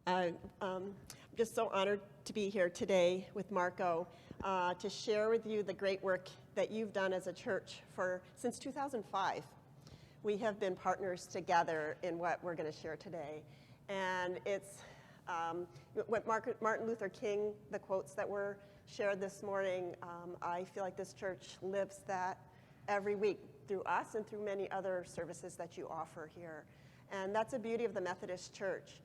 I'm just so honored to be here today with Marco to share with you the great work that you've done as a church since 2005. We have been partners together in what we're going to share today. And it's what Martin Luther King, the quotes that were shared this morning, I feel like this church lives that every week through us and through many other services that you offer here. And that's the beauty of the Methodist Church.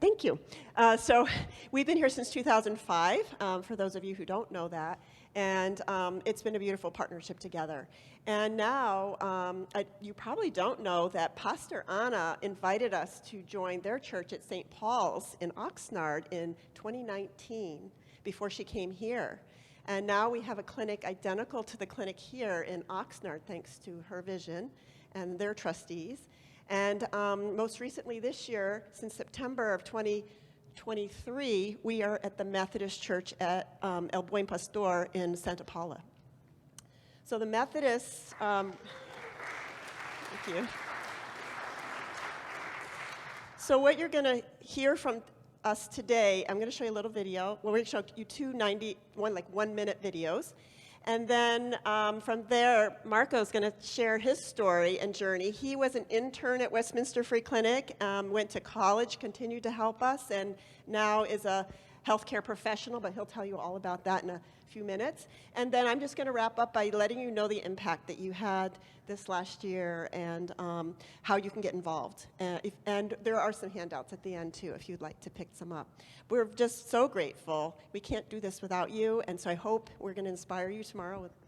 Thank you. So we've been here since 2005, for those of you who don't know that, and it's been a beautiful partnership together. And now, you probably don't know that Pastor Anna invited us to join their church at St. Paul's in Oxnard in 2019, before she came here. And now we have a clinic identical to the clinic here in Oxnard, thanks to her vision and their trustees. And most recently this year, since September of 2023, we are at the Methodist Church at El Buen Pastor in Santa Paula. So the Methodists, thank you. So what you're going to hear from us today, I'm going to show you a little video. Well, we're going to show you two 1-minute videos. And then from there, Marco's going to share his story and journey. He was an intern at Westminster Free Clinic, went to college, continued to help us, and now is a healthcare professional, but he'll tell you all about that in a few minutes. And then I'm just going to wrap up by letting you know the impact that you had this last year and how you can get involved. And there are some handouts at the end, too, if you'd like to pick some up. We're just so grateful. We can't do this without you, and so I hope we're going to inspire you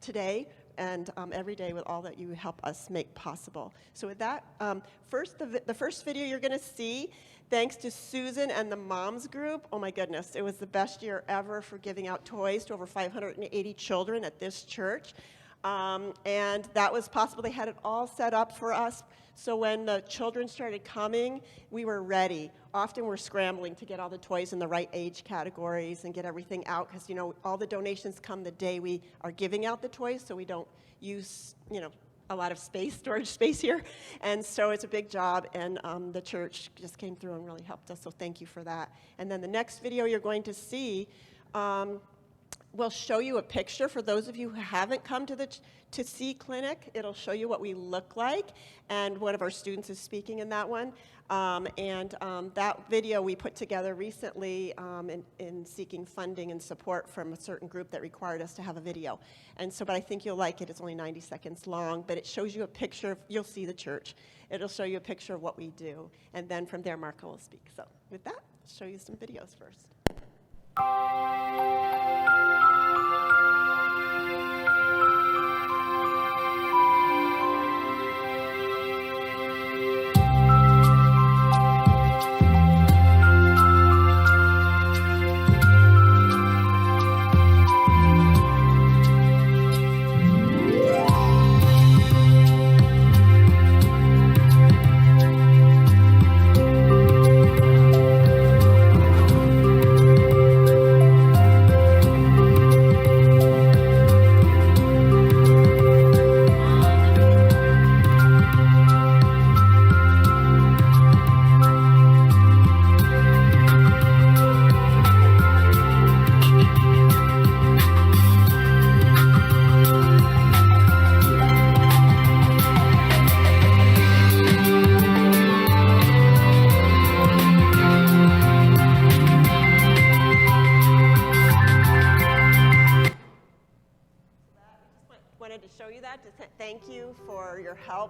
today, and every day with all that you help us make possible. So with that, the first video you're going to see, thanks to Susan and the Moms Group, oh my goodness, it was the best year ever for giving out toys to over 580 children at this church. And that was possible. They had it all set up for us. So when the children started coming, we were ready. Often we're scrambling to get all the toys in the right age categories and get everything out because, all the donations come the day we are giving out the toys, so we don't use, a lot of storage space here. And so it's a big job, and the church just came through and really helped us, so thank you for that. And then the next video you're going to see, we'll show you a picture for those of you who haven't come to see clinic. It'll show you what we look like, and one of our students is speaking in that one. That video we put together recently in seeking funding and support from a certain group that required us to have a video. But I think you'll like it. It's only 90 seconds long, but it shows you a picture. You'll see the church. It'll show you a picture of what we do, and then from there, Marco will speak. So with that, I'll show you some videos first.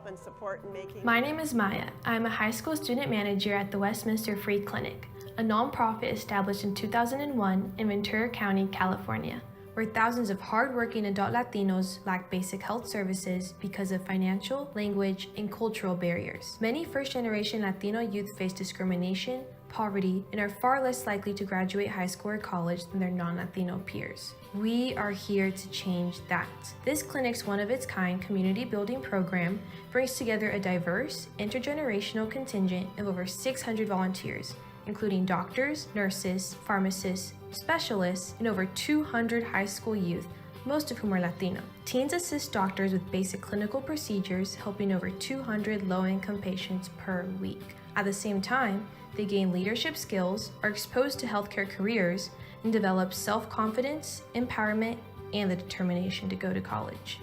And support in making. My name is Maya. I'm a high school student manager at the Westminster Free Clinic, a nonprofit established in 2001 in Ventura County, California, where thousands of hardworking adult Latinos lack basic health services because of financial, language, and cultural barriers. Many first-generation Latino youth face discrimination, poverty, and are far less likely to graduate high school or college than their non-Latino peers. We are here to change that. This clinic's one-of-its-kind community building program brings together a diverse, intergenerational contingent of over 600 volunteers, including doctors, nurses, pharmacists, specialists, and over 200 high school youth, most of whom are Latino. Teens assist doctors with basic clinical procedures, helping over 200 low-income patients per week. At the same time, They gain leadership skills, are exposed to healthcare careers, and develop self-confidence, empowerment, and the determination to go to college.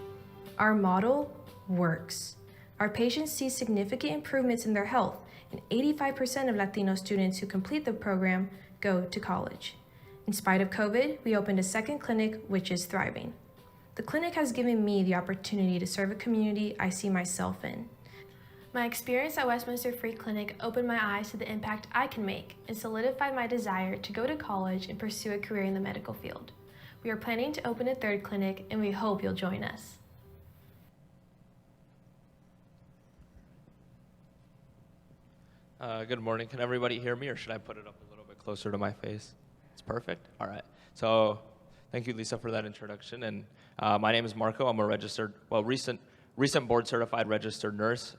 Our model works. Our patients see significant improvements in their health, and 85% of Latino students who complete the program go to college. In spite of COVID, we opened a second clinic, which is thriving. The clinic has given me the opportunity to serve a community I see myself in. My experience at Westminster Free Clinic opened my eyes to the impact I can make and solidified my desire to go to college and pursue a career in the medical field. We are planning to open a third clinic, and we hope you'll join us. Good morning. Can everybody hear me, or should I put it up a little bit closer to my face? It's perfect. All right. So thank you, Lisa, for that introduction. And my name is Marco. I'm a recent board certified registered nurse.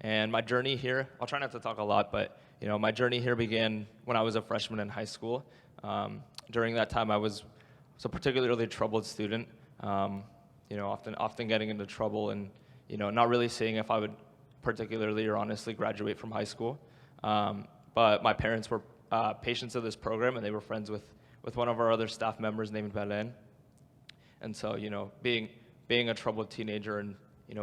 And my journey here, I'll try not to talk a lot, but my journey here began when I was a freshman in high school. During that time, I was a particularly troubled student. Often getting into trouble and not really seeing if I would particularly or honestly graduate from high school. But my parents were patients of this program, and they were friends with one of our other staff members named Belen. And so, being a troubled teenager and,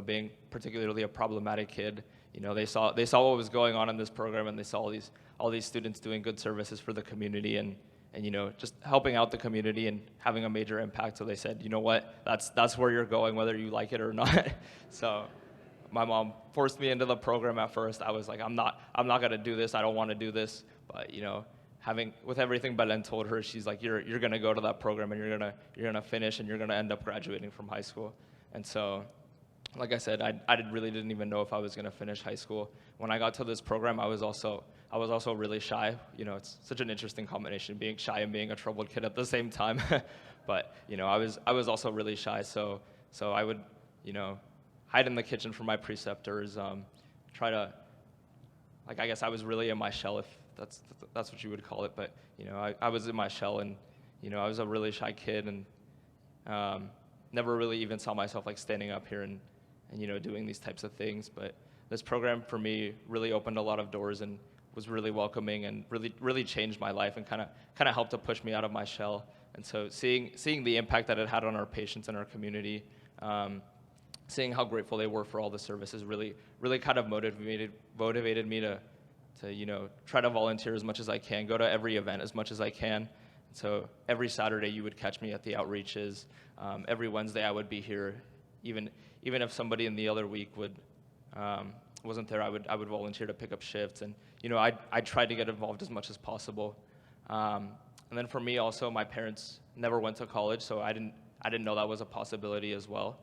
being particularly a problematic kid, they saw what was going on in this program, and they saw all these students doing good services for the community and just helping out the community and having a major impact. So they said, you know what, that's where you're going, whether you like it or not. So my mom forced me into the program at first. I was like, I'm not gonna do this. I don't want to do this. But with everything Belen told her, she's like, you're gonna go to that program, and you're gonna finish, and you're gonna end up graduating from high school. And so, like I said, I really didn't even know if I was gonna finish high school. When I got to this program, I was also really shy. It's such an interesting combination, being shy and being a troubled kid at the same time. But I was also really shy. So I would hide in the kitchen from my preceptors, try to, I guess I was really in my shell, if that's what you would call it. But I was in my shell, and I was a really shy kid, and never really even saw myself standing up here and doing these types of things. But this program for me really opened a lot of doors and was really welcoming and really changed my life and kind of helped to push me out of my shell. And so seeing the impact that it had on our patients and our community, seeing how grateful they were for all the services really kind of motivated me to try to volunteer as much as I can, go to every event as much as I can. So every Saturday you would catch me at the outreaches. Every Wednesday I would be here. Even if somebody in the other week wasn't there, I would volunteer to pick up shifts. And I tried to get involved as much as possible. And then for me also, my parents never went to college, so I didn't know that was a possibility as well.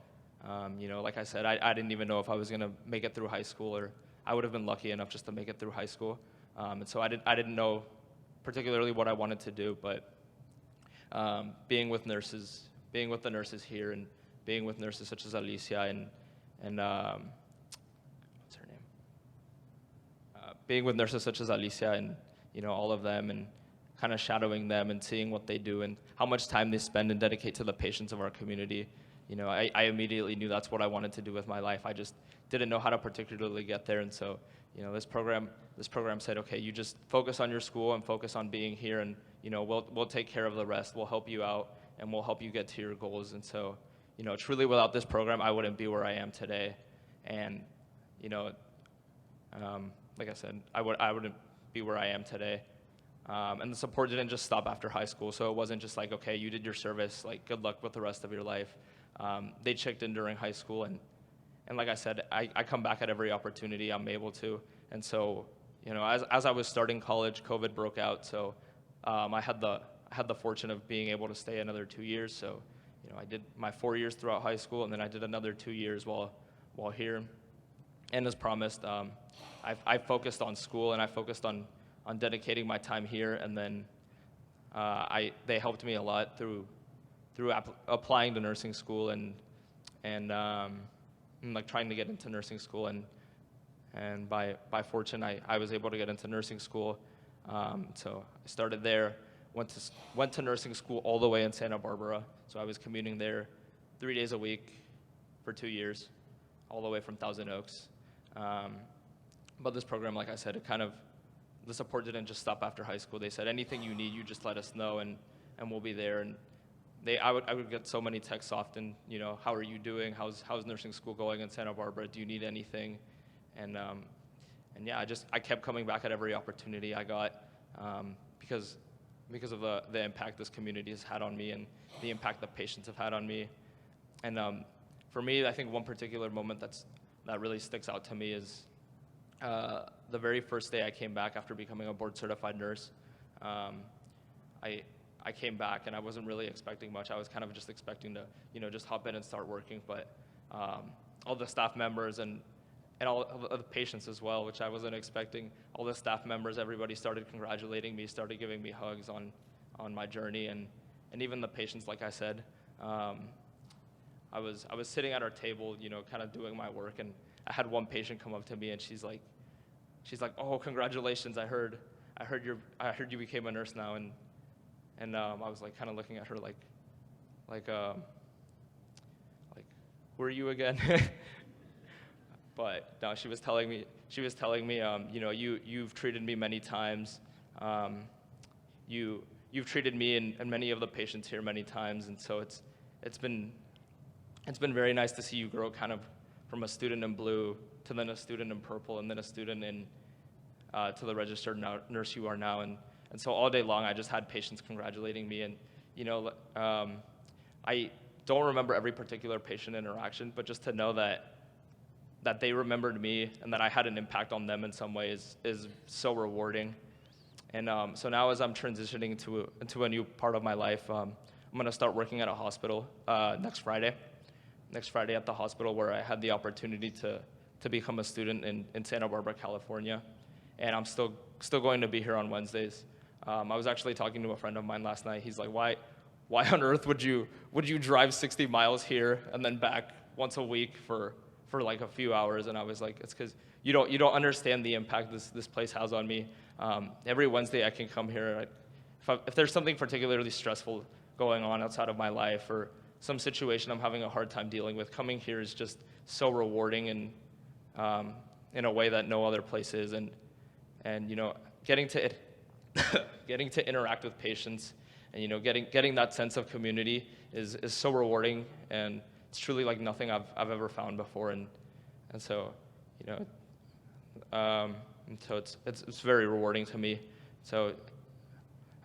Like I said, I didn't even know if I was gonna make it through high school, or I would have been lucky enough just to make it through high school. And so I didn't know particularly what I wanted to do, but being with the nurses here, and being with nurses such as Alicia and what's her name? Being with nurses such as Alicia and all of them, and kind of shadowing them and seeing what they do and how much time they spend and dedicate to the patients of our community. I immediately knew that's what I wanted to do with my life. I just didn't know how to particularly get there. And so, this program said, okay, you just focus on your school and focus on being here, and we'll take care of the rest. We'll help you out, and we'll help you get to your goals. And so, truly without this program, I wouldn't be where I am today. And like I said, I wouldn't be where I am today. And the support didn't just stop after high school. So it wasn't just like, okay, you did your service, good luck with the rest of your life. They checked in during high school, and like I said, I come back at every opportunity I'm able to. And so, as I was starting college, COVID broke out. So I had the fortune of being able to stay another 2 years. So, I did my 4 years throughout high school, and then I did another 2 years while here. And as promised, I focused on school, and I focused on dedicating my time here. And then they helped me a lot through applying to nursing school and trying to get into nursing school, and by fortune I was able to get into nursing school. So I started there, went to nursing school all the way in Santa Barbara. So I was commuting there 3 days a week for 2 years, all the way from Thousand Oaks. But this program, like I said, it kind of the support didn't just stop after high school. They said, anything you need, you just let us know, and we'll be there. And I would get so many texts often, you know, how are you doing? How's nursing school going in Santa Barbara? Do you need anything? And yeah, I kept coming back at every opportunity I got, because of the impact this community has had on me and the impact that patients have had on me. And for me, I think one particular moment that really sticks out to me is the very first day I came back after becoming a board certified nurse. I came back and I wasn't really expecting much. I was kind of just expecting to, you know, just hop in and start working. But all the staff members and all of the patients as well, which I wasn't expecting, all the staff members, everybody started congratulating me, started giving me hugs on my journey, and even the patients, like I said. I was sitting at our table, you know, kind of doing my work, and I had one patient come up to me and she's like, "Oh, congratulations! I heard you became a nurse now," and I was like kind of looking at her like, who are you again? But no, she was telling me, you know, you've treated me many times. You've treated me and many of the patients here many times, and so it's been very nice to see you grow kind of from a student in blue to then a student in purple and then a student in to the registered nurse you are now. And so all day long, I just had patients congratulating me. And, you know, I don't remember every particular patient interaction, but just to know that they remembered me and that I had an impact on them in some way is so rewarding. And so now as I'm transitioning into a new part of my life, I'm going to start working at a hospital next Friday at the hospital where I had the opportunity to become a student in Santa Barbara, California. And I'm still going to be here on Wednesdays. I was actually talking to a friend of mine last night. He's like, why on earth would you drive 60 miles here and then back once a week for like a few hours? And I was like, it's because you don't understand the impact this place has on me. Every Wednesday I can come here. If there's something particularly stressful going on outside of my life or some situation I'm having a hard time dealing with, coming here is just so rewarding and in a way that no other place is. And you know, getting to interact with patients and, you know, getting that sense of community is so rewarding, and it's truly like nothing I've ever found before. And so, you know, and so it's very rewarding to me. So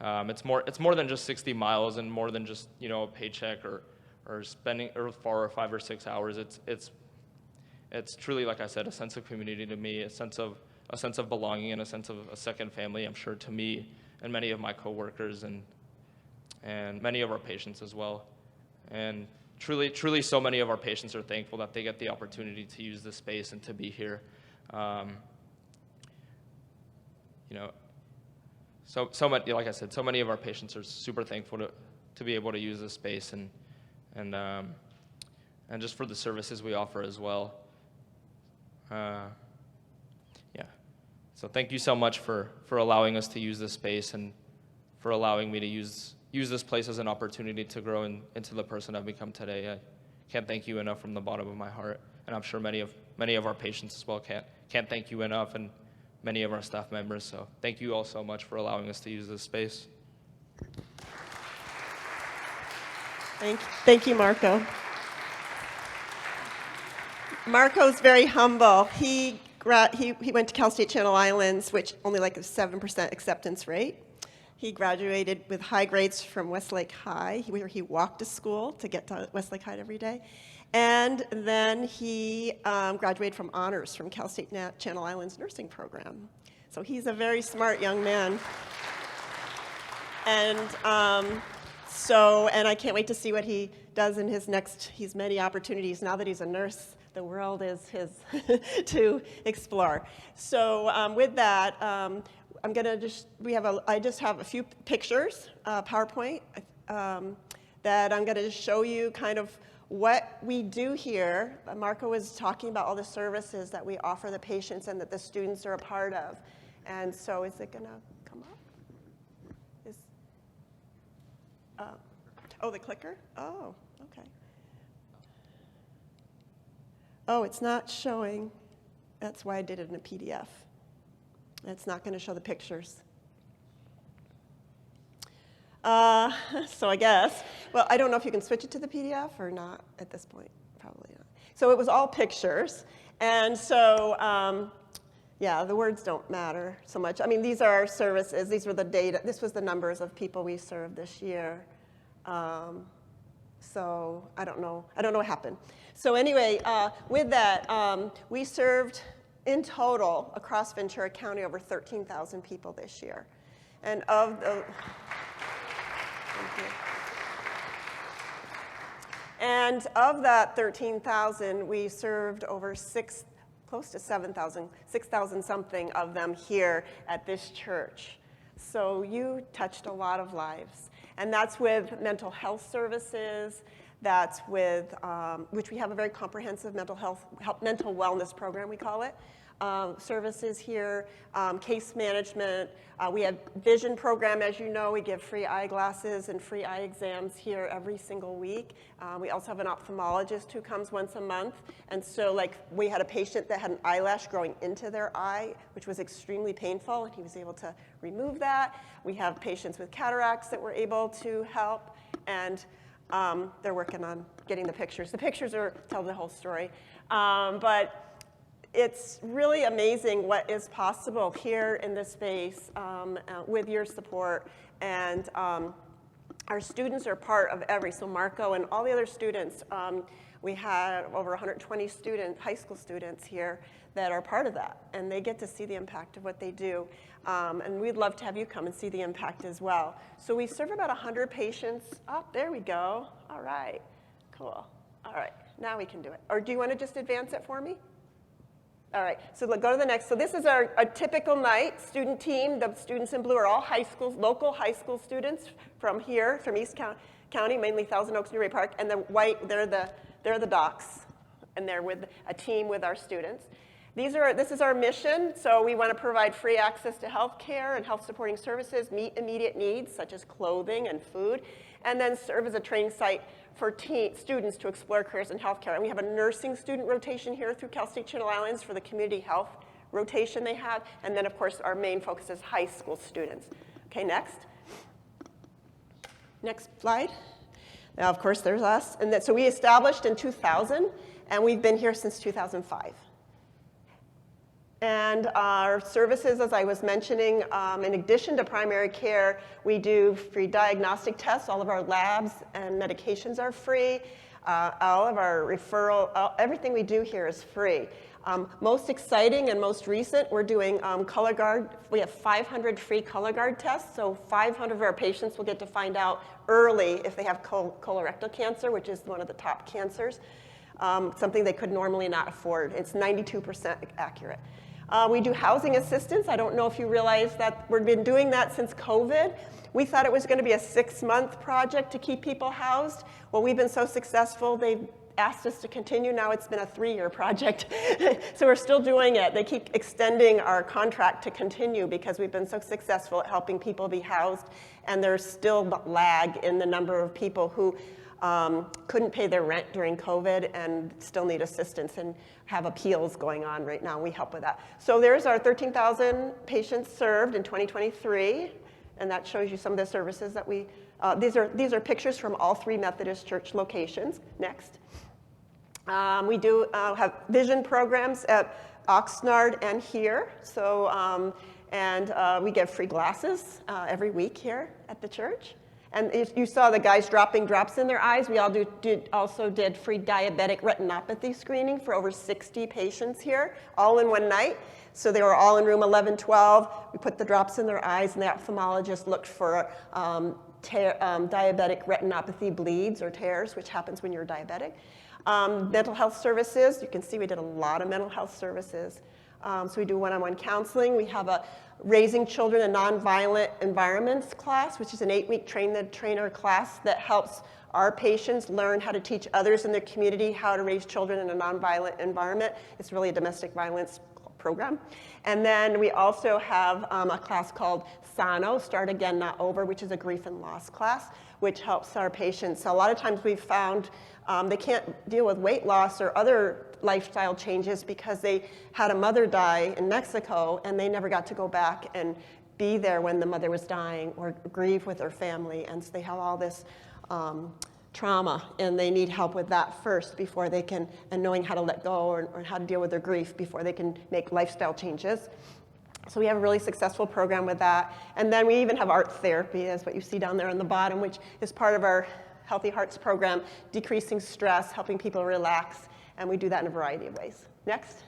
it's more than just 60 miles and more than just, you know, a paycheck or spending 4 or 5 or 6 hours. It's truly, like I said, a sense of community to me, a sense of belonging and a sense of a second family, I'm sure, to me and many of my coworkers and many of our patients as well. And truly so many of our patients are thankful that they get the opportunity to use this space and to be here. You know, so many, like I said, so many of our patients are super thankful to be able to use this space and just for the services we offer as well. Yeah. So thank you so much for allowing us to use this space and for allowing me to use this place as an opportunity to grow into the person I've become today. I can't thank you enough from the bottom of my heart, and I'm sure many of our patients as well can't thank you enough, and many of our staff members. So thank you all so much for allowing us to use this space. Thank you, Marco. Marco's very humble. He went to Cal State Channel Islands, which only like a 7% acceptance rate. He graduated with high grades from Westlake High, where he walked to school to get to Westlake High every day. And then he graduated from honors from Cal State Channel Islands nursing program. So he's a very smart young man. And and I can't wait to see what he does in his many opportunities. Now that he's a nurse, the world is his to explore. So with that, I just have a few pictures, PowerPoint, that I'm gonna just show you kind of what we do here. Marco was talking about all the services that we offer the patients and that the students are a part of. And so is it gonna come up? Oh, the clicker? Oh, okay. Oh, it's not showing. That's why I did it in a PDF. It's not going to show the pictures. So I guess, well, I don't know if you can switch it to the PDF or not at this point, probably not. So it was all pictures, and so, yeah, the words don't matter so much. I mean, these are our services, these were the data, this was the numbers of people we served this year. So I don't know what happened. So anyway, with that, we served in total across Ventura County over 13,000 people this year. And of the, and of that 13,000, we served over close to 7,000, 6,000 something of them here at this church. So you touched a lot of lives. And that's with mental health services, that's with, which we have a very comprehensive mental wellness program, we call it. Services here, case management. We have vision program, as you know. We give free eyeglasses and free eye exams here every single week. We also have an ophthalmologist who comes once a month. And so like we had a patient that had an eyelash growing into their eye, which was extremely painful, and he was able to remove that. We have patients with cataracts that we're able to help, and they're working on getting the pictures. The pictures tell the whole story. But it's really amazing what is possible here in this space with your support. And our students are part of so Marco and all the other students, we had over 120 high school students here that are part of that. And they get to see the impact of what they do. And we'd love to have you come and see the impact as well. So we serve about 100 patients. Oh, there we go. All right, cool. All right, now we can do it. Or do you want to just advance it for me? All right, so go to the next. So this is our typical night. Student team, the students in blue are all local high school students from here, from East County, mainly Thousand Oaks, Newry Park, and the white, they're the docs, and they're with a team with our students. This is our mission, so we want to provide free access to health care and health supporting services, meet immediate needs such as clothing and food, and then serve as a training site for students to explore careers in healthcare. And we have a nursing student rotation here through Cal State Channel Islands for the community health rotation they have. And then, of course, our main focus is high school students. Okay, next. Next slide. Now, of course, there's us. And so we established in 2000, and we've been here since 2005. And our services, as I was mentioning, in addition to primary care, we do free diagnostic tests. All of our labs and medications are free. All of our everything we do here is free. Most exciting and most recent, we're doing Cologuard. We have 500 free Cologuard tests, so 500 of our patients will get to find out early if they have colorectal cancer, which is one of the top cancers, something they could normally not afford. It's 92% accurate. We do housing assistance. I don't know if you realize that we've been doing that since COVID. We thought it was going to be a 6-month project to keep people housed. Well, we've been so successful, they've asked us to continue. Now it's been a 3-year project. So we're still doing it. They keep extending our contract to continue because we've been so successful at helping people be housed. And there's still lag in the number of people who couldn't pay their rent during COVID and still need assistance and have appeals going on right now. We help with that. So there's our 13,000 patients served in 2023, and that shows you some of the services that we, these are pictures from all 3 Methodist Church locations. Next. We do have vision programs at Oxnard and here. So, we give free glasses every week here at the church. And you saw the guys dropping drops in their eyes. We also did free diabetic retinopathy screening for over 60 patients here, all in one night. So they were all in room 1112. We put the drops in their eyes, and the ophthalmologist looked for diabetic retinopathy bleeds or tears, which happens when you're diabetic. Mental health services, you can see we did a lot of mental health services. So we do one-on-one counseling. We have a Raising Children in Nonviolent Environments class, which is an 8-week train-the-trainer class that helps our patients learn how to teach others in their community how to raise children in a nonviolent environment. It's really a domestic violence program. And then we also have a class called SANO, Start Again, Not Over, which is a grief and loss class, which helps our patients. So a lot of times we've found they can't deal with weight loss or other lifestyle changes because they had a mother die in Mexico and they never got to go back and be there when the mother was dying or grieve with her family. And so they have all this trauma, and they need help with that first before they can, and knowing how to let go or how to deal with their grief before they can make lifestyle changes. So we have a really successful program with that. And then we even have art therapy, as what you see down there on the bottom, which is part of our Healthy Hearts program, decreasing stress, helping people relax, and we do that in a variety of ways. Next.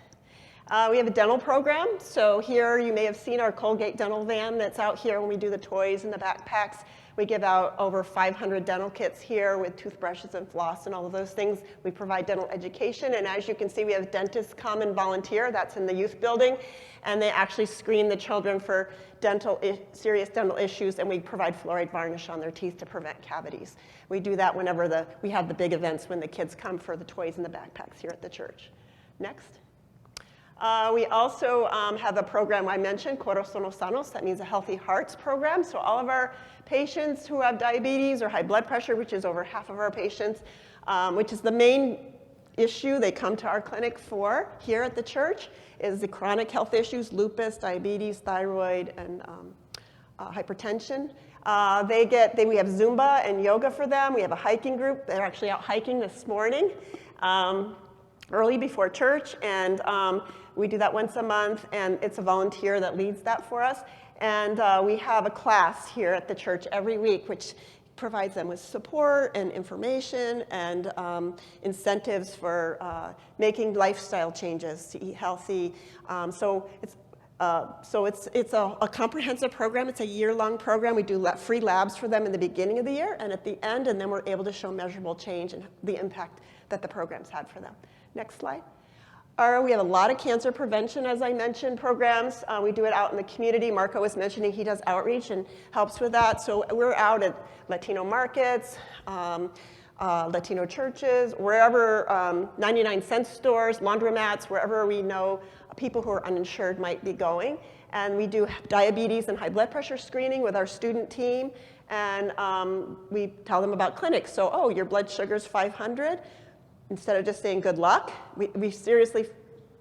We have a dental program. So here you may have seen our Colgate dental van that's out here when we do the toys and the backpacks. We give out over 500 dental kits here with toothbrushes and floss and all of those things. We provide dental education, and as you can see, we have dentists come and volunteer. That's in the youth building, and they actually screen the children for serious dental issues, and we provide fluoride varnish on their teeth to prevent cavities. We do that whenever we have the big events when the kids come for the toys and the backpacks here at the church. Next. We also have a program I mentioned, Corazones Sanos, that means a Healthy Hearts program. So all of our patients who have diabetes or high blood pressure, which is over half of our patients, which is the main issue they come to our clinic for here at the church, is the chronic health issues, lupus, diabetes, thyroid, and hypertension. We have Zumba and yoga for them. We have a hiking group. They're actually out hiking this morning, early before church, and we do that once a month, and it's a volunteer that leads that for us. And we have a class here at the church every week, which provides them with support and information and incentives for making lifestyle changes to eat healthy. So it's a comprehensive program. It's a year-long program. We do free labs for them in the beginning of the year and at the end, and then we're able to show measurable change and the impact that the program's had for them. Next slide. We have a lot of cancer prevention, as I mentioned, programs. We do it out in the community. Marco was mentioning he does outreach and helps with that. So we're out at Latino markets, Latino churches, wherever, 99-cent stores, laundromats, wherever we know people who are uninsured might be going. And we do diabetes and high blood pressure screening with our student team. And we tell them about clinics. So, oh, your blood sugar's 500. Instead of just saying good luck, we seriously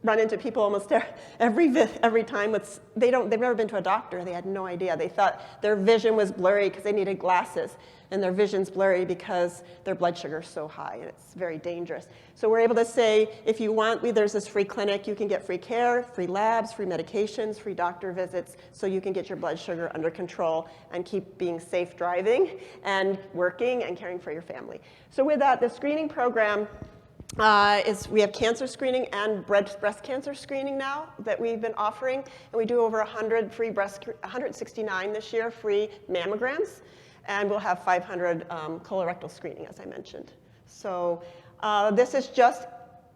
run into people almost every time they've never been to a doctor. They had no idea. They thought their vision was blurry because they needed glasses, and their vision's blurry because their blood sugar's so high, and it's very dangerous. So we're able to say, if you want, there's this free clinic, you can get free care, free labs, free medications, free doctor visits, so you can get your blood sugar under control and keep being safe driving and working and caring for your family. So with that, the screening program we have cancer screening and breast cancer screening now that we've been offering, and we do over 169 this year, free mammograms, and we'll have 500 colorectal screening, as I mentioned. So this is just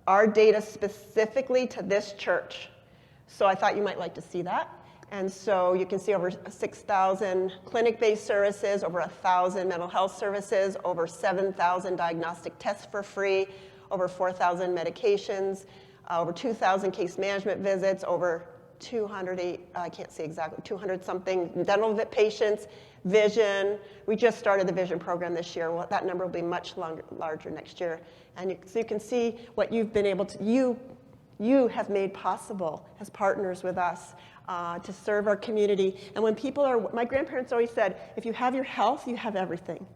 our data specifically to this church. So I thought you might like to see that. And so you can see over 6,000 clinic-based services, over 1,000 mental health services, over 7,000 diagnostic tests for free, over 4,000 medications, over 2,000 case management visits, over 200-something dental patients, vision. We just started the vision program this year. Well, that number will be much larger next year. And so you can see what you've been able to, you have made possible as partners with us to serve our community. And when people are, my grandparents always said, if you have your health, you have everything,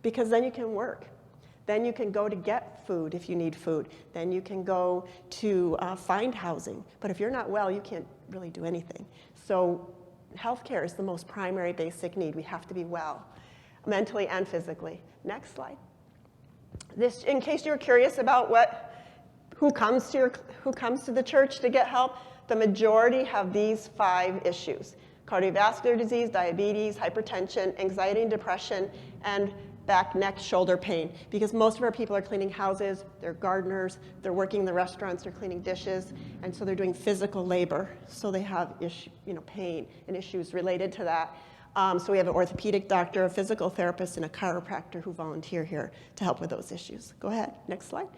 because then you can work. Then you can go to get food if you need food. Then you can go to find housing. But if you're not well, you can't really do anything. So healthcare is the most primary basic need. We have to be well, mentally and physically. Next slide. This, in case you're curious about who comes to the church to get help, the majority have these 5 issues: cardiovascular disease, diabetes, hypertension, anxiety and depression, and back, neck, shoulder pain, because most of our people are cleaning houses, they're gardeners, they're working in the restaurants, they're cleaning dishes, and so they're doing physical labor, so they have pain and issues related to that. So we have an orthopedic doctor, a physical therapist, and a chiropractor who volunteer here to help with those issues. Go ahead, next slide.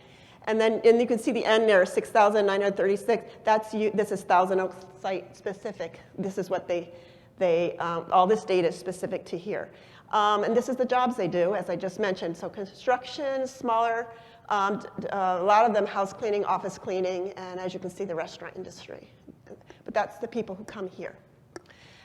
and you can see the end there, 6,936. That's this is Thousand Oaks site specific. This is what all this data is specific to here. And this is the jobs they do, as I just mentioned. So construction, smaller, a lot of them house cleaning, office cleaning, and as you can see, the restaurant industry. But that's the people who come here.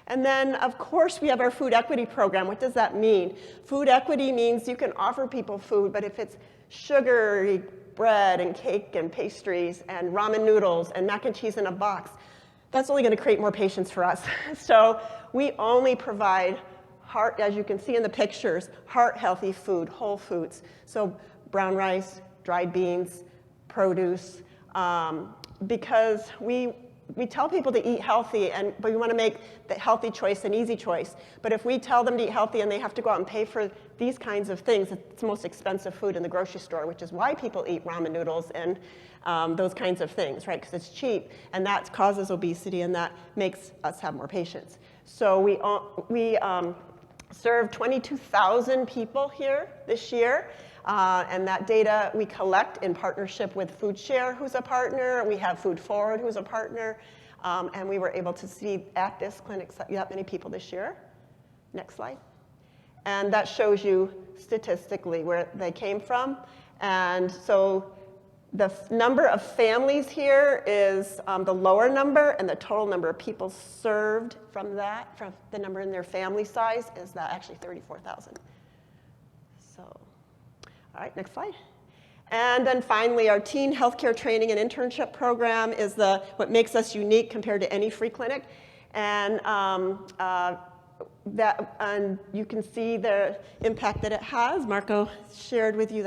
And then, of course, we have our food equity program. What does that mean? Food equity means you can offer people food, but if it's sugary bread and cake and pastries and ramen noodles and mac and cheese in a box, that's only going to create more patients for us. So we only provide as you can see in the pictures, heart-healthy food, whole foods. So brown rice, dried beans, produce, because we tell people to eat healthy, but we want to make the healthy choice an easy choice. But if we tell them to eat healthy and they have to go out and pay for these kinds of things, it's the most expensive food in the grocery store, which is why people eat ramen noodles and those kinds of things, right? Because it's cheap, and that causes obesity, and that makes us have more patients. So we served 22,000 people here this year. And that data we collect in partnership with FoodShare, who's a partner. We have Food Forward, who's a partner. And we were able to see at this clinic that many people this year. Next slide. And that shows you statistically where they came from. And so the number of families here is the lower number, and the total number of people served from that, from the number in their family size, is that actually 34,000. So, all right, next slide. And then finally, our teen healthcare training and internship program is what makes us unique compared to any free clinic. And and you can see the impact that it has. Marco shared with you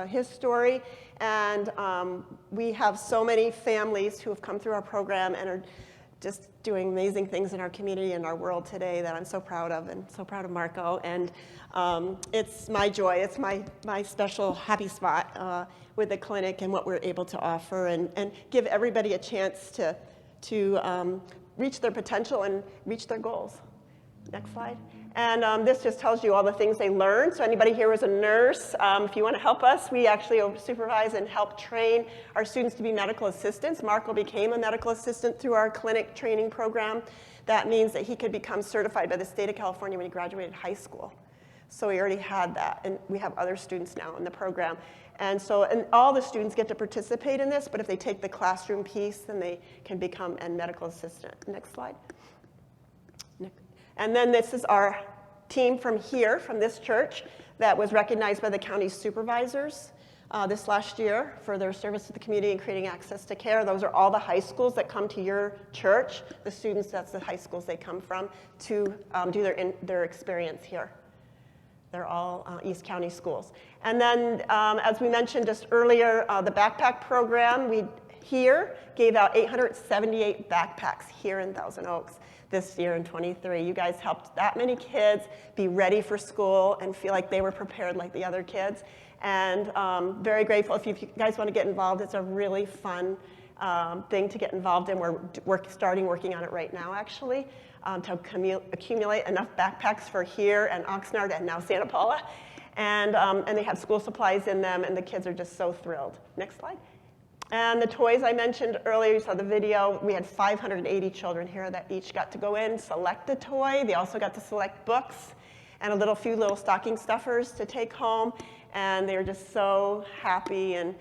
his story. And we have so many families who have come through our program and are just doing amazing things in our community and our world today that I'm so proud of, and so proud of Marco. And it's my joy, it's my special happy spot with the clinic and what we're able to offer, and give everybody a chance to reach their potential and reach their goals. Next slide. And this just tells you all the things they learned. So anybody here is a nurse, if you want to help us, we actually supervise and help train our students to be medical assistants. Marco became a medical assistant through our clinic training program. That means that he could become certified by the state of California when he graduated high school. So he already had that, and we have other students now in the program. And all the students get to participate in this, but if they take the classroom piece, then they can become a medical assistant. Next slide. And then this is our team from here, from this church, that was recognized by the county supervisors this last year for their service to the community and creating access to care. Those are all the high schools that come to your church. The students, that's the high schools they come from to do their experience here. They're all East County schools. And then, as we mentioned just earlier, the backpack program, we here gave out 878 backpacks here in Thousand Oaks this year in 23. You guys helped that many kids be ready for school and feel like they were prepared like the other kids. And very grateful. If you guys want to get involved, it's a really fun thing to get involved in. We're starting working on it right now, actually, to accumulate enough backpacks for here and Oxnard and now Santa Paula. And they have school supplies in them, and the kids are just so thrilled. Next slide. And the toys I mentioned earlier, you saw the video, we had 580 children here that each got to go in, select a toy. They also got to select books and a few little stocking stuffers to take home. And they were just so happy. And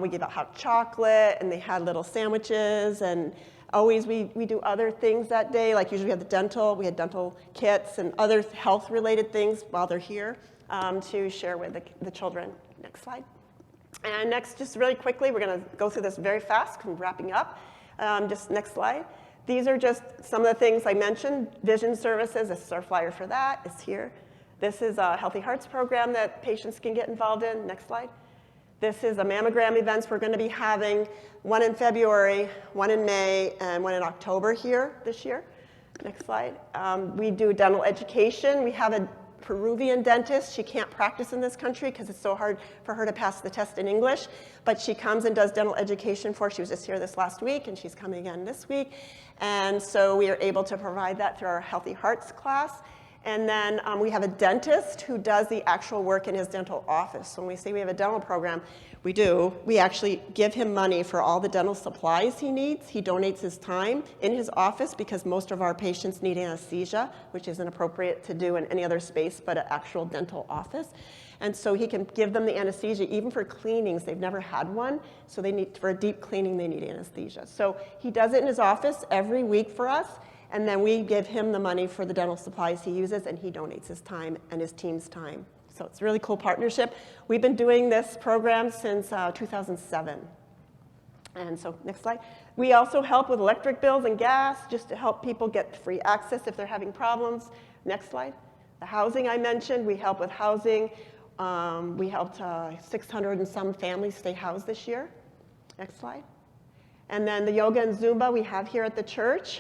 we gave out hot chocolate, and they had little sandwiches. And always we do other things that day, like usually we had dental kits and other health-related things while they're here to share with the children. Next slide. And next, just really quickly, we're going to go through this very fast because I'm wrapping up. Just next slide. These are just some of the things I mentioned. Vision services, this is our flyer for that, it's here. This is a Healthy Hearts program that patients can get involved in. Next slide. This is a mammogram events we're going to be having, one in February, one in May, and one in October here this year. Next slide. We do dental education. We have a Peruvian dentist. She can't practice in this country because it's so hard for her to pass the test in English, but she comes and does dental education for us. She was just here this last week, and she's coming again this week. And so we are able to provide that through our Healthy Hearts class. And then we have a dentist who does the actual work in his dental office. So when we say we have a dental program, we do. We actually give him money for all the dental supplies he needs. He donates his time in his office because most of our patients need anesthesia, which isn't appropriate to do in any other space but an actual dental office. And so he can give them the anesthesia even for cleanings. They've never had one, so they need, for a deep cleaning, they need anesthesia. So he does it in his office every week for us. And then we give him the money for the dental supplies he uses, and he donates his time and his team's time. So it's a really cool partnership. We've been doing this program since 2007. And so next slide. We also help with electric bills and gas, just to help people get free access if they're having problems. Next slide. The housing I mentioned, we help with housing. We helped 600 and some families stay housed this year. Next slide. And then the yoga and Zumba we have here at the church.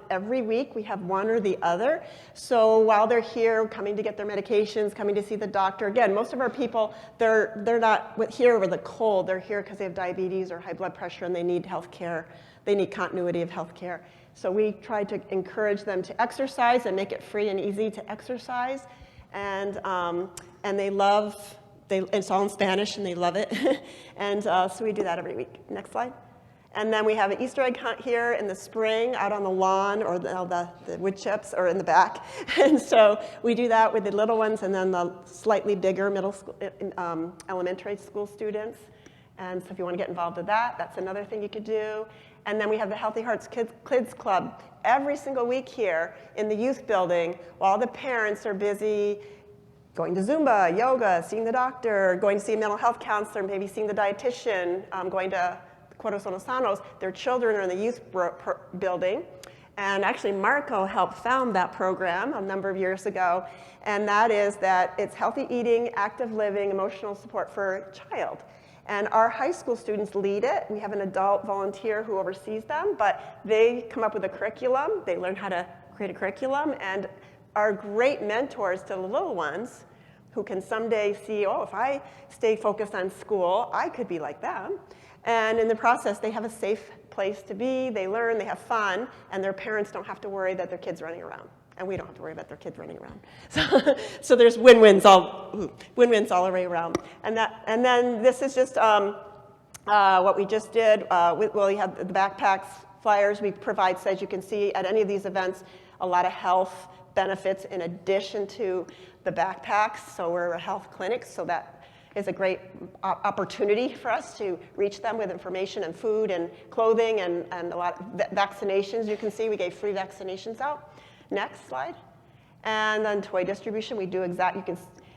Every week we have one or the other. So while they're here, coming to get their medications, coming to see the doctor. Again, most of our people, they're not here with a cold. They're here because they have diabetes or high blood pressure and they need health care. They need continuity of health care. So we try to encourage them to exercise and make it free and easy to exercise. And they love, it's all in Spanish and they love it. And so we do that every week. Next slide. And then we have an Easter egg hunt here in the spring out on the lawn or the wood chips or in the back. And so we do that with the little ones and then the slightly bigger middle school, elementary school students. And so if you want to get involved with that, that's another thing you could do. And then we have the Healthy Hearts Kids Club every single week here in the youth building while the parents are busy going to Zumba, yoga, seeing the doctor, going to see a mental health counselor, maybe seeing the dietitian, going to Corazones Sanos. Their children are in the youth building. And actually, Marco helped found that program a number of years ago. And that is that it's healthy eating, active living, emotional support for a child. And our high school students lead it. We have an adult volunteer who oversees them, but they come up with a curriculum. They learn how to create a curriculum and are great mentors to the little ones who can someday see, oh, if I stay focused on school, I could be like them. And in the process, they have a safe place to be, they learn, they have fun, and their parents don't have to worry that their kid's running around. And we don't have to worry about their kids running around. So there's win-wins all the way around. And then this is just what we just did. We have the backpacks, flyers we provide, so as you can see at any of these events, a lot of health benefits in addition to the backpacks. So we're a health clinic, so that is a great opportunity for us to reach them with information and food and clothing and a lot of vaccinations. You can see we gave free vaccinations out. Next slide. And then toy distribution, we do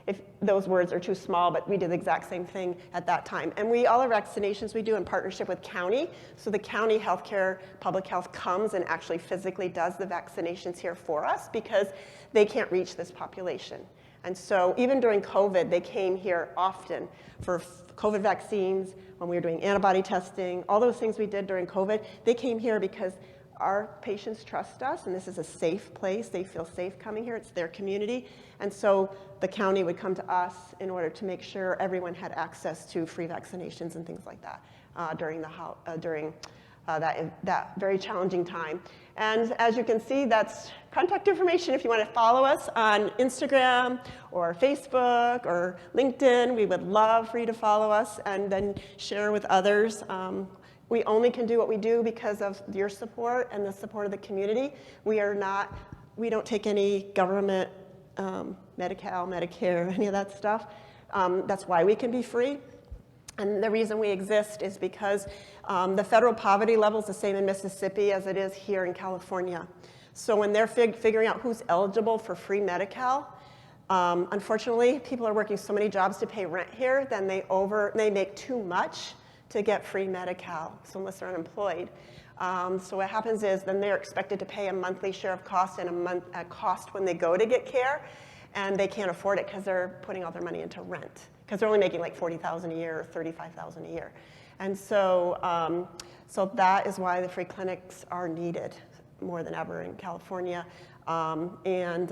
if those words are too small, but we did the exact same thing at that time. And all our vaccinations we do in partnership with county. So the county healthcare, public health comes and actually physically does the vaccinations here for us because they can't reach this population. And so even during COVID, they came here often for COVID vaccines, when we were doing antibody testing, all those things we did during COVID, they came here because our patients trust us, and this is a safe place. They feel safe coming here. It's their community. And so the county would come to us in order to make sure everyone had access to free vaccinations and things like that during that very challenging time. And as you can see, that's contact information if you want to follow us on Instagram or Facebook or LinkedIn. We would love for you to follow us and then share with others. We only can do what we do because of your support and the support of the community. We don't take any government, Medi-Cal, Medicare, any of that stuff. That's why we can be free. And the reason we exist is because the federal poverty level is the same in Mississippi as it is here in California. So when they're figuring out who's eligible for free Medi-Cal, unfortunately, people are working so many jobs to pay rent here, then they make too much to get free Medi-Cal, so unless they're unemployed. So what happens is then they're expected to pay a monthly share of cost and a cost when they go to get care, and they can't afford it because they're putting all their money into rent, because they're only making like $40,000 a year or $35,000 a year. And so, so that is why the free clinics are needed more than ever in California. And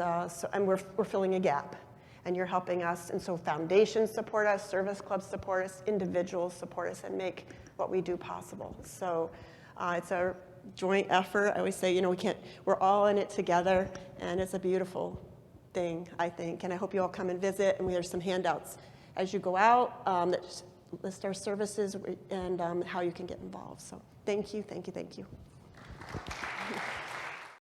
we're filling a gap. And you're helping us, and so foundations support us, service clubs support us, individuals support us, and make what we do possible. So it's a joint effort. I always say, we're all in it together, and it's a beautiful thing, I think, and I hope you all come and visit, and there's some handouts as you go out that just list our services and how you can get involved. So thank you, thank you, thank you.